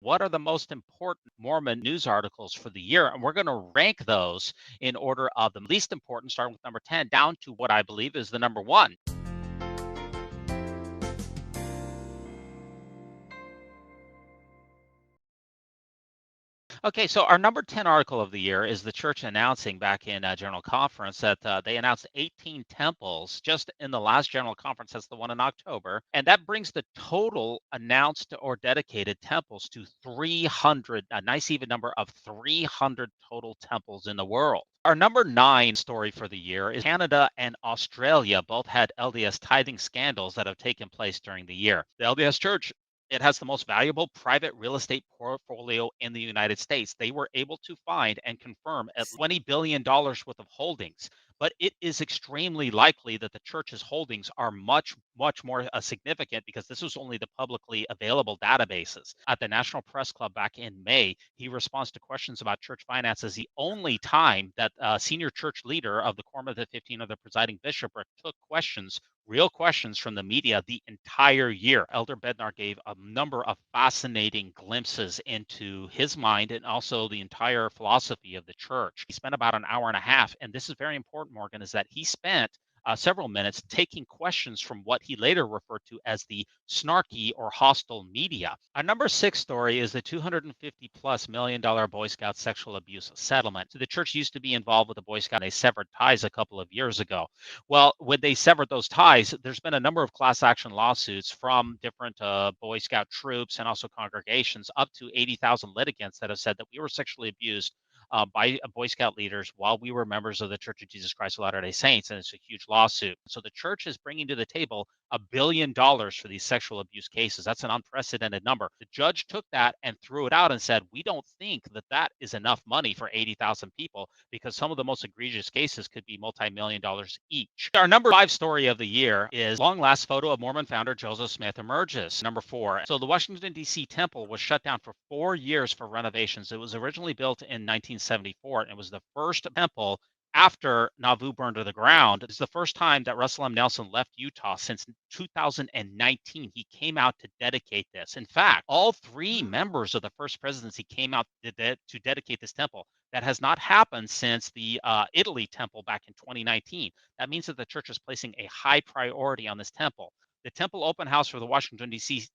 what are the most important Mormon news articles for the year? And we're going to rank those in order of the least important, starting with number 10, down to what I believe is the number one. Okay, so our number 10 article of the year is the church announcing back in General Conference that they announced 18 temples just in the last General Conference. That's the one in October. And that brings the total announced or dedicated temples to 300, a nice even number of 300 total temples in the world. Our number 9 story for the year is Canada and Australia both had LDS tithing scandals that have taken place during the year. The LDS Church, it has the most valuable private real estate portfolio in the United States. They were able to find and confirm at $20 billion worth of holdings. But it is extremely likely that the church's holdings are much, much more significant because this was only the publicly available databases. At the National Press Club back in May, he responds to questions about church finances the only time that a senior church leader of the Quorum of the 15 of the presiding bishopric took questions, real questions from the media the entire year. Elder Bednar gave a number of fascinating glimpses into his mind and also the entire philosophy of the church. He spent about an hour and a half, and this is very important, Morgan, is that he spent several minutes taking questions from what he later referred to as the snarky or hostile media. Our number 6 story is the $250+ million Boy Scout sexual abuse settlement. So the church used to be involved with the Boy Scout. They severed ties a couple of years ago. Well, when they severed those ties, there's been a number of class action lawsuits from different Boy Scout troops and also congregations, up to 80,000 litigants that have said that we were sexually abused by Boy Scout leaders while we were members of the Church of Jesus Christ of Latter-day Saints, and it's a huge lawsuit. So the church is bringing to the table $1 billion for these sexual abuse cases. That's an unprecedented number. The judge took that and threw it out and said, we don't think that that is enough money for 80,000 people because some of the most egregious cases could be multi-million dollars each. Our number 5 story of the year is long last photo of Mormon founder Joseph Smith emerges. Number 4. So the Washington, D.C. temple was shut down for 4 years for renovations. It was originally built in 1974, and it was the first temple after Nauvoo burned to the ground. It's the first time that Russell M. Nelson left Utah since 2019. He came out to dedicate this. In fact, all 3 members of the first presidency came out to dedicate this temple. That has not happened since the Italy temple back in 2019. That means that the church is placing a high priority on this temple. The temple open house for the Washington, D.C.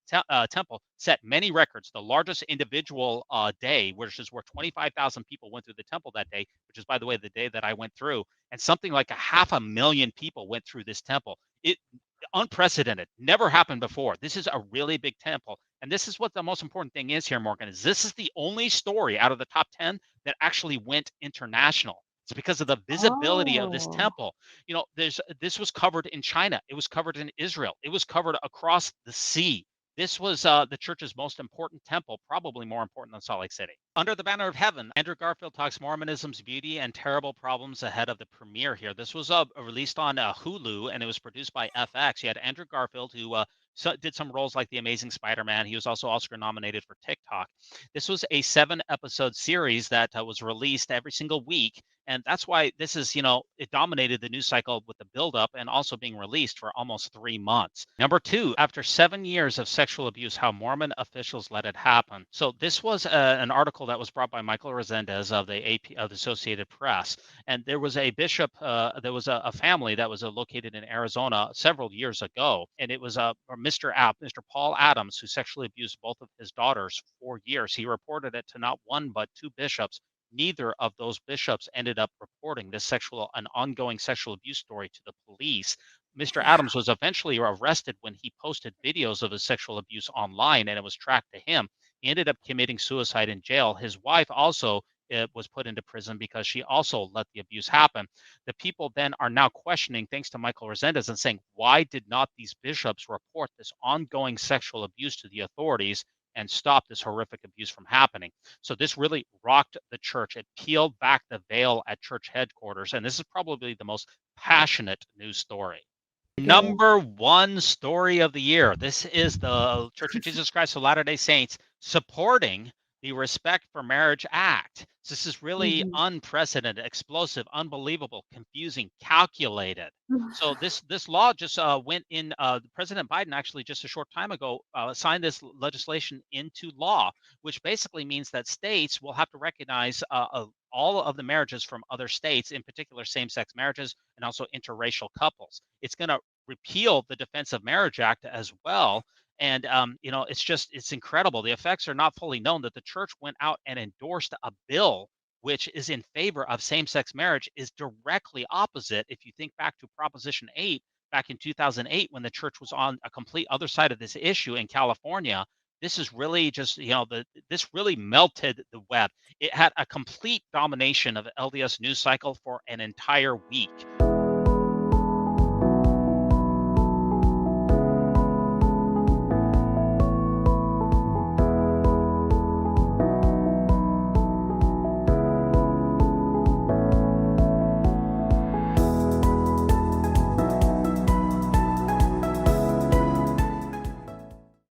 Temple set many records. The largest individual day, which is where 25,000 people went through the temple that day, which is, by the way, the day that I went through, and something like 500,000 people went through this temple. It unprecedented, never happened before. This is a really big temple. And this is what the most important thing is here, Morgan, is this is the only story out of the top 10 that actually went international. It's because of the visibility of this temple. You know, this was covered in China. It was covered in Israel. It was covered across the sea. This was the church's most important temple, probably more important than Salt Lake City. Under the Banner of Heaven, Andrew Garfield talks Mormonism's beauty and terrible problems ahead of the premiere here. This was released on Hulu, and it was produced by FX. You had Andrew Garfield, who did some roles like The Amazing Spider-Man. He was also Oscar nominated for TikTok. This was a 7-episode series that was released every single week. And that's why this is, it dominated the news cycle with the buildup and also being released for almost 3 months. Number 2, after 7 years of sexual abuse, how Mormon officials let it happen. So this was an article that was brought by Michael Resendez of the AP of the Associated Press. And there was a bishop, there was a family that was located in Arizona several years ago. And it was Mr. Paul Adams, who sexually abused both of his daughters for years. He reported it to not 1 but 2 bishops. Neither of those bishops ended up reporting this an ongoing sexual abuse story to the police. Mr. Adams was eventually arrested when he posted videos of his sexual abuse online, and it was tracked to him. He ended up committing suicide in jail. His wife also was put into prison because she also let the abuse happen. The people then are now questioning, thanks to Michael Resendez, and saying, why did not these bishops report this ongoing sexual abuse to the authorities and stop this horrific abuse from happening? So this really rocked the church. It peeled back the veil at church headquarters, and this is probably the most passionate news story. Number 1 story of the year. This is the Church of Jesus Christ of Latter-day Saints supporting the Respect for Marriage Act. So this is really Mhm. unprecedented, explosive, unbelievable, confusing, calculated. So this law just went in. President Biden actually just a short time ago signed this legislation into law, which basically means that states will have to recognize all of the marriages from other states, in particular same-sex marriages and also interracial couples. It's going to repeal the Defense of Marriage Act as well. And it's incredible. The effects are not fully known. That the church went out and endorsed a bill which is in favor of same-sex marriage is directly opposite. If you think back to Proposition 8 back in 2008, when the church was on a complete other side of this issue in California, this is really just, this really melted the web. It had a complete domination of LDS news cycle for an entire week.